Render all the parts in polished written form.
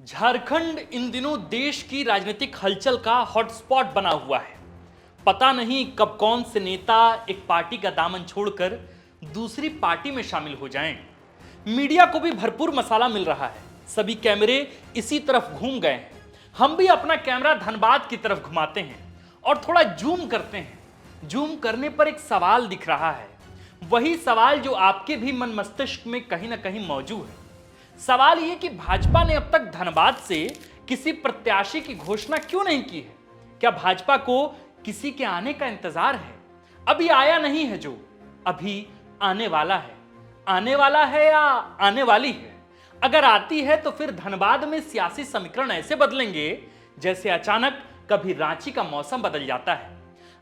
झारखंड इन दिनों देश की राजनीतिक हलचल का हॉटस्पॉट बना हुआ है। पता नहीं कब कौन से नेता एक पार्टी का दामन छोड़कर दूसरी पार्टी में शामिल हो जाएं। मीडिया को भी भरपूर मसाला मिल रहा है। सभी कैमरे इसी तरफ घूम गए हैं। हम भी अपना कैमरा धनबाद की तरफ घुमाते हैं और थोड़ा जूम करते हैं। जूम करने पर एक सवाल दिख रहा है, वही सवाल जो आपके भी मन मस्तिष्क में कहीं ना कहीं मौजूद है। सवाल यह कि भाजपा ने अब तक धनबाद से किसी प्रत्याशी की घोषणा क्यों नहीं की है? क्या भाजपा को किसी के आने का इंतजार है? अभी आया नहीं है, जो अभी आने वाला है। आने वाला है या आने वाली है? अगर आती है तो फिर धनबाद में सियासी समीकरण ऐसे बदलेंगे जैसे अचानक कभी रांची का मौसम बदल जाता है।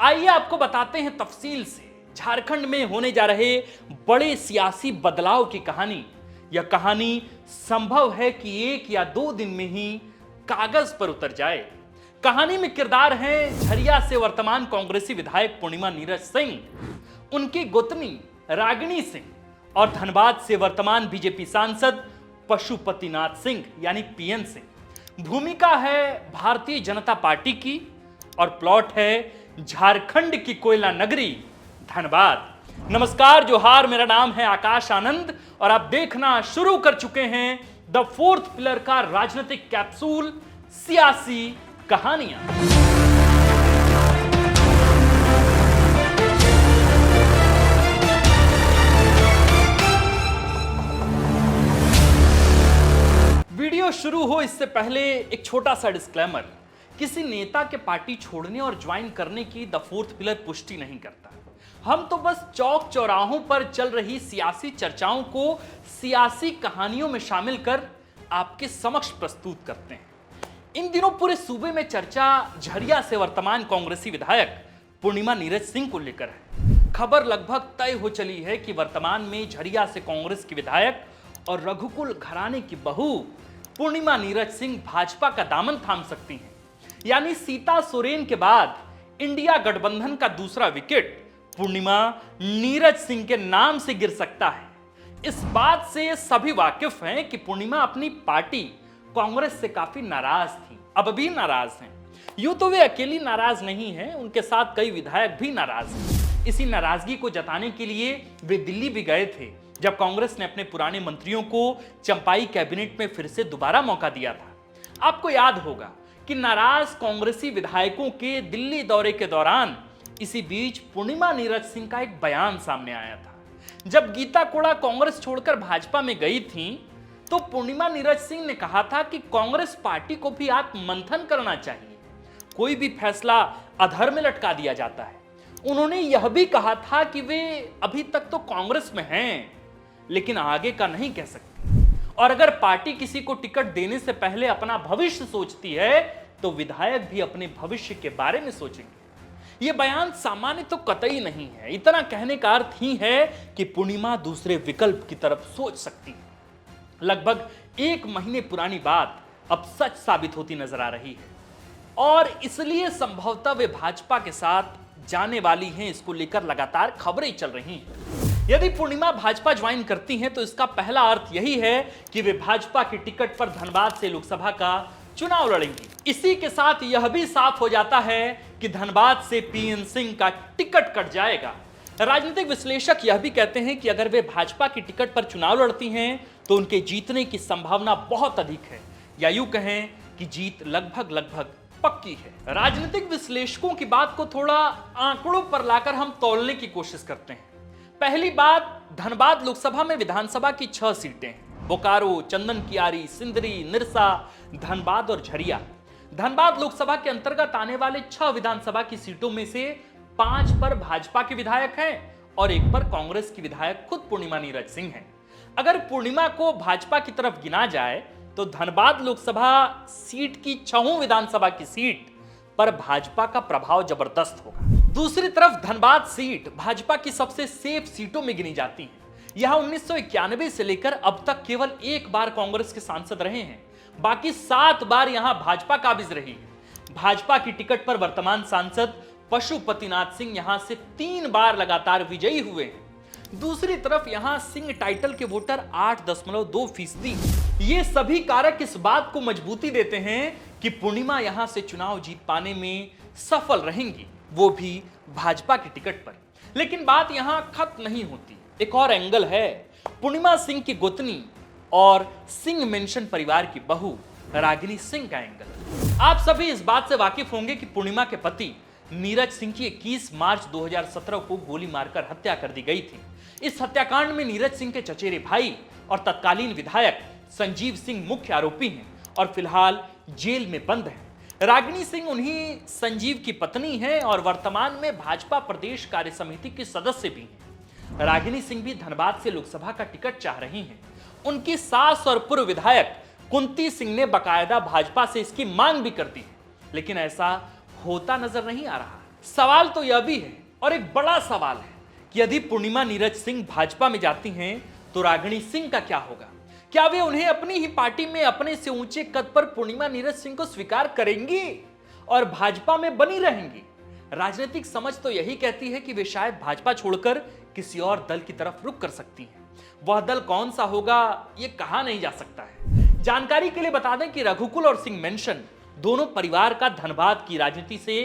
आइए आपको बताते हैं तफसील से झारखंड में होने जा रहे बड़े सियासी बदलाव की कहानी। यह कहानी संभव है कि 1 या 2 दिन में ही कागज पर उतर जाए। कहानी में किरदार हैं झरिया से वर्तमान कांग्रेसी विधायक पूर्णिमा नीरज सिंह, उनकी गोतनी रागिनी सिंह और धनबाद से वर्तमान बीजेपी सांसद पशुपतिनाथ सिंह यानी पीएन सिंह। भूमिका है भारतीय जनता पार्टी की और प्लॉट है झारखंड की कोयला नगरी धनबाद। नमस्कार, जोहार, मेरा नाम है आकाश आनंद और आप देखना शुरू कर चुके हैं द फोर्थ पिलर का राजनीतिक कैप्सूल, सियासी कहानियां। वीडियो शुरू हो इससे पहले एक छोटा सा डिस्क्लेमर। किसी नेता के पार्टी छोड़ने और ज्वाइन करने की द फोर्थ पिलर पुष्टि नहीं करता। हम तो बस चौक चौराहों पर चल रही सियासी चर्चाओं को सियासी कहानियों में शामिल कर आपके समक्ष प्रस्तुत करते हैं। इन दिनों पूरे सूबे में चर्चा झरिया से वर्तमान कांग्रेसी विधायक पूर्णिमा नीरज सिंह को लेकर है। खबर लगभग तय हो चली है कि वर्तमान में झरिया से कांग्रेस की विधायक और रघुकुल घराने की बहू पूर्णिमा नीरज सिंह भाजपा का दामन थाम सकती हैं। यानी सीता सोरेन के बाद इंडिया गठबंधन का दूसरा विकेट पूर्णिमा नीरज सिंह के नाम से गिर सकता है। इस बात से सभी वाकिफ हैं कि पूर्णिमा अपनी पार्टी कांग्रेस से काफी नाराज थी, अब भी नाराज हैं। यूं तो वे अकेली नाराज नहीं हैं, उनके साथ कई विधायक भी नाराज हैं। इसी नाराजगी को जताने के लिए वे दिल्ली भी गए थे जब कांग्रेस ने अपने पुराने मंत्रियों को चंपाई कैबिनेट में फिर से दोबारा मौका दिया था। आपको याद होगा कि नाराज कांग्रेसी विधायकों के दिल्ली दौरे के दौरान इसी बीच पूर्णिमा नीरज सिंह का एक बयान सामने आया था। जब गीता कोड़ा कांग्रेस छोड़कर भाजपा में गई थी तो पूर्णिमा नीरज सिंह ने कहा था कि कांग्रेस पार्टी को भी आत्ममंथन करना चाहिए। कोई भी फैसला अधर में लटका दिया जाता है। उन्होंने यह भी कहा था कि वे अभी तक तो कांग्रेस में हैं लेकिन आगे का नहीं कह सकते, और अगर पार्टी किसी को टिकट देने से पहले अपना भविष्य सोचती है तो विधायक भी अपने भविष्य के बारे में सोचेंगे। यह बयान सामान्य तो कतई नहीं है। इतना कहने का अर्थ ही है कि पूर्णिमा दूसरे विकल्प की तरफ सोच सकती है। लगभग 1 महीने पुरानी बात अब सच साबित होती नजर आ रही है और इसलिए संभवतः वे भाजपा के साथ जाने वाली हैं। इसको लेकर लगातार खबरें चल रही हैं। यदि पूर्णिमा भाजपा ज्वाइन करती हैं तो इसका पहला अर्थ यही है कि वे भाजपा की टिकट पर धनबाद से लोकसभा का चुनाव लड़ेंगी। इसी के साथ यह भी साफ हो जाता है कि धनबाद से पीएन सिंह का टिकट कट जाएगा। राजनीतिक विश्लेषक यह भी कहते हैं कि अगर वे भाजपा की टिकट पर चुनाव लड़ती हैं तो उनके जीतने की संभावना बहुत अधिक है, या यूं कहें कि जीत लगभग पक्की है। राजनीतिक विश्लेषकों की बात को थोड़ा आंकड़ों पर लाकर हम तौलने की कोशिश करते हैं। पहली बात, धनबाद लोकसभा में विधानसभा की 6 सीटें हैं। बोकारो, चंदन कियारी, सिंदरी, निरसा, धनबाद और झरिया। धनबाद लोकसभा के अंतर्गत आने वाले 6 विधानसभा की सीटों में से 5 पर भाजपा के विधायक हैं और 1 पर कांग्रेस की विधायक खुद पूर्णिमा नीरज सिंह हैं। अगर पूर्णिमा को भाजपा की तरफ गिना जाए तो धनबाद लोकसभा सीट की 6 विधानसभा की सीट पर भाजपा का प्रभाव जबरदस्त होगा। दूसरी तरफ धनबाद सीट भाजपा की सबसे सेफ सीटों में गिनी जाती है। यहां 1991 से लेकर अब तक केवल 1 बार कांग्रेस के सांसद रहे हैं, बाकी 7 बार यहां भाजपा काबिज रही है। भाजपा की टिकट पर वर्तमान सांसद पशुपतिनाथ सिंह यहां से 3 बार लगातार विजयी हुए हैं। दूसरी तरफ यहां सिंह टाइटल के वोटर 8.2% ये सभी कारक इस बात को मजबूती देते हैं कि पूर्णिमा यहां से चुनाव जीत पाने में सफल रहेंगी, वो भी भाजपा की टिकट पर। लेकिन बात यहां खत्म नहीं होती, एक और एंगल है। पूर्णिमा सिंह की गोतनी और सिंह मेंशन परिवार की बहू रागिनी सिंह का एंगल। आप सभी इस बात से वाकिफ होंगे कि पूर्णिमा के पति नीरज सिंह की 21 मार्च 2017 को गोली मारकर हत्या कर दी गई थी। इस हत्याकांड में नीरज सिंह के चचेरे भाई और तत्कालीन विधायक संजीव सिंह मुख्य आरोपी हैं और फिलहाल जेल में बंद हैं। रागिनी सिंह उन्हीं संजीव की पत्नी हैं और वर्तमान में भाजपा प्रदेश कार्य समिति की सदस्य भी हैं। रागिनी सिंह भी धनबाद से लोकसभा का टिकट चाह रही हैं। उनकी सास और पूर्व विधायक कुंती सिंह ने बकायदा भाजपा से इसकी मांग भी कर दी है, लेकिन ऐसा होता नजर नहीं आ रहा। सवाल तो यह भी है, और एक बड़ा सवाल है, कि यदि पूर्णिमा नीरज सिंह भाजपा में जाती हैं तो रागिनी सिंह का क्या होगा? क्या वे उन्हें अपनी ही पार्टी में अपने से ऊंचे कद पर पूर्णिमा नीरज सिंह को स्वीकार करेंगी और भाजपा में बनी रहेंगी? राजनीतिक समझ तो यही कहती है कि वे शायद भाजपा छोड़कर किसी और दल की तरफ रुख कर सकती हैं। वह दल कौन सा होगा यह कहा नहीं जा सकता है। जानकारी के लिए बता दें कि रघुकुल और सिंह मेंशन दोनों परिवार का धनबाद की राजनीति से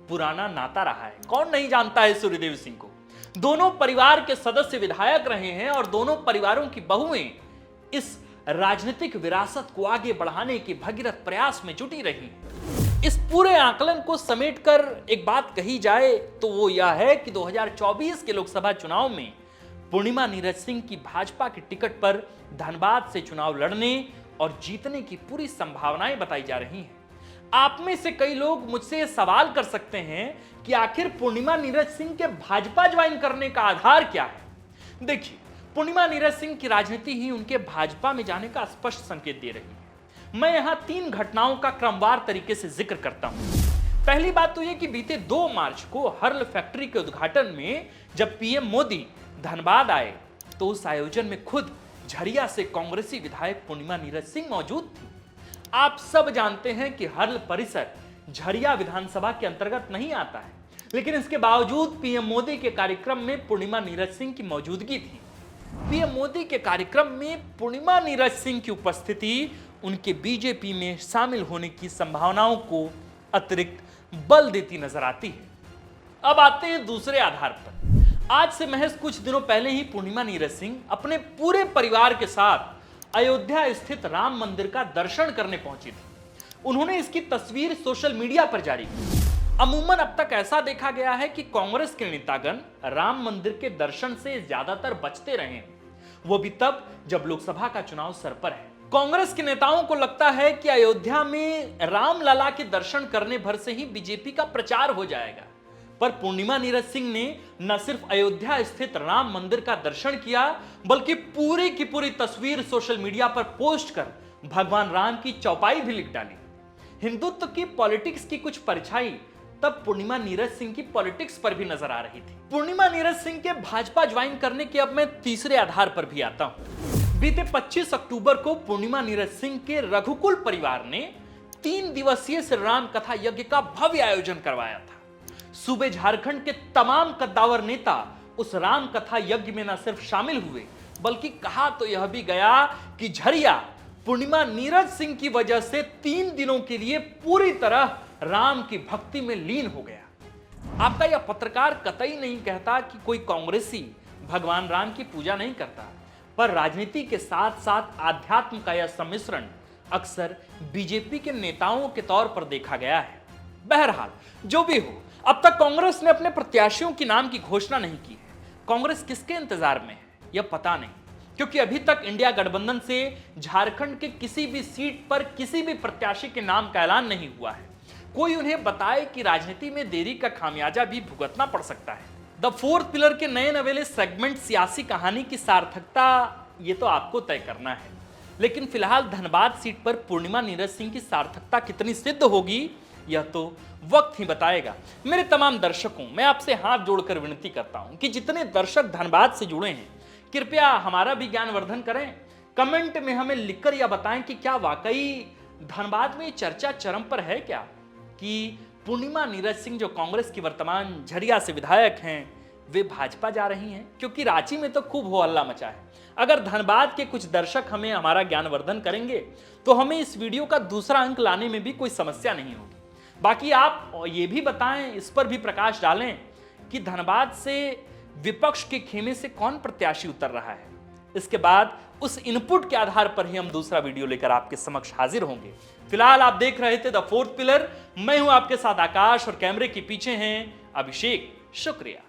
पुराना नाता रहा है। कौन नहीं जानता है सूर्यदेव सिंह को? दोनों परिवार के सदस्य विधायक रहे हैं और दोनों परिवारों की बहुएं इस राजनीतिक विरासत को आगे बढ़ाने के भगीरथ प्रयास में जुटी रही। इस पूरे आकलन को समेटकर एक बात कही जाए तो वो यह है कि 2024 के लोकसभा चुनाव में पूर्णिमा नीरज सिंह की भाजपा की टिकट पर धनबाद से चुनाव लड़ने और जीतने की पूरी संभावनाएं बताई जा रही हैं। आप में से कई लोग मुझसे सवाल कर सकते हैं कि आखिर पूर्णिमा नीरज सिंह के भाजपा ज्वाइन करने का आधार क्या है? देखिए, पूर्णिमा नीरज सिंह की राजनीति ही उनके भाजपा में जाने का स्पष्ट संकेत दे रही है। मैं यहां 3 घटनाओं का क्रमवार तरीके से जिक्र करता हूं। पहली बात तो यह कि बीते 2 मार्च को हर्ल फैक्ट्री के उद्घाटन में जब पीएम मोदी धनबाद आए तो उस आयोजन में खुद झरिया से कांग्रेसी विधायक पूर्णिमा नीरज सिंह मौजूद थी। आप सब जानते हैं कि हर्ल परिसर झरिया विधानसभा के अंतर्गत नहीं आता है, लेकिन इसके बावजूद पीएम मोदी के कार्यक्रम में पूर्णिमा नीरज सिंह की मौजूदगी थी। पीएम मोदी के कार्यक्रम में पूर्णिमा नीरज सिंह की उपस्थिति उनके बीजेपी में शामिल होने की संभावनाओं को अतिरिक्त बल देती नजर आती है। अब आते हैं दूसरे आधार पर। आज से महज कुछ दिनों पहले ही पूर्णिमा नीरज सिंह अपने पूरे परिवार के साथ अयोध्या स्थित राम मंदिर का दर्शन करने पहुंची थी। उन्होंने इसकी तस्वीर सोशल मीडिया पर जारी की। अमूमन अब तक ऐसा देखा गया है कि कांग्रेस के नेतागण राम मंदिर के दर्शन से ज्यादातर बचते रहे, वो भी तब जब लोकसभा का चुनाव सर पर है। कांग्रेस के नेताओं को लगता है कि अयोध्या में राम लला के दर्शन करने भर से ही बीजेपी का प्रचार हो जाएगा, पर पूर्णिमा नीरज सिंह ने न सिर्फ अयोध्या स्थित राम मंदिर का दर्शन किया, बल्कि पूरी की पूरी तस्वीर सोशल मीडिया पर पोस्ट कर भगवान राम की चौपाई भी लिख डाली। हिंदुत्व की पॉलिटिक्स की कुछ परछाई तब पूर्णिमा नीरज सिंह की पॉलिटिक्स पर भी नजर आ रही थी। पूर्णिमा नीरज सिंह के भाजपा ज्वाइन करने के अब मैं तीसरे आधार पर भी आता हूं। बीते 25 अक्टूबर को पूर्णिमा नीरज सिंह के रघुकुल परिवार ने 3 दिवसीय श्री राम कथा यज्ञ का भव्य आयोजन करवाया था। सूबे झारखंड के तमाम कद्दावर नेता उस राम कथा यज्ञ में न सिर्फ शामिल हुए, बल्कि कहा तो यह भी गया कि झरिया पूर्णिमा नीरज सिंह की वजह से 3 दिनों के लिए पूरी तरह राम की भक्ति में लीन हो गया। आपका यह पत्रकार कतई नहीं कहता कि कोई कांग्रेसी भगवान राम की पूजा नहीं करता, पर राजनीति के साथ साथ आध्यात्म का यह सम्मिश्रण अक्सर बीजेपी के नेताओं के तौर पर देखा गया है। बहरहाल जो भी हो, अब तक कांग्रेस ने अपने प्रत्याशियों के नाम की घोषणा नहीं की है। कांग्रेस किसके इंतजार में है यह पता नहीं, क्योंकि अभी तक इंडिया गठबंधन से झारखंड के किसी भी सीट पर किसी भी प्रत्याशी के नाम का ऐलान नहीं हुआ है। कोई उन्हें बताए कि राजनीति में देरी का खामियाजा भी भुगतना पड़ सकता है। द फोर्थ पिलर के नए नवेले सेगमेंट सियासी कहानी की सार्थकता ये तो आपको तय करना है, लेकिन फिलहाल धनबाद सीट पर पूर्णिमा नीरज सिंह की सार्थकता कितनी सिद्ध होगी यह तो वक्त ही बताएगा। मेरे तमाम दर्शकों, मैं आपसे हाथ जोड़कर विनती करता हूं कि जितने दर्शक धनबाद से जुड़े हैं, कृपया हमारा भी ज्ञानवर्धन करें। कमेंट में हमें लिखकर यह बताएं कि क्या वाकई धनबाद में चर्चा चरम पर है क्या कि पूर्णिमा नीरज सिंह जो कांग्रेस की वर्तमान झरिया से विधायक हैं, वे भाजपा जा रही हैं, क्योंकि रांची में तो खूब हो हल्ला मचा है। अगर धनबाद के कुछ दर्शक हमें हमारा ज्ञानवर्धन करेंगे तो हमें इस वीडियो का दूसरा अंक लाने में भी कोई समस्या नहीं होगी। बाकी आप ये भी बताएं, इस पर भी प्रकाश डालें कि धनबाद से विपक्ष के खेमे से कौन प्रत्याशी उतर रहा है। इसके बाद उस इनपुट के आधार पर ही हम दूसरा वीडियो लेकर आपके समक्ष हाजिर होंगे। फिलहाल आप देख रहे थे द फोर्थ पिलर। मैं हूं आपके साथ आकाश और कैमरे के पीछे हैं अभिषेक। शुक्रिया।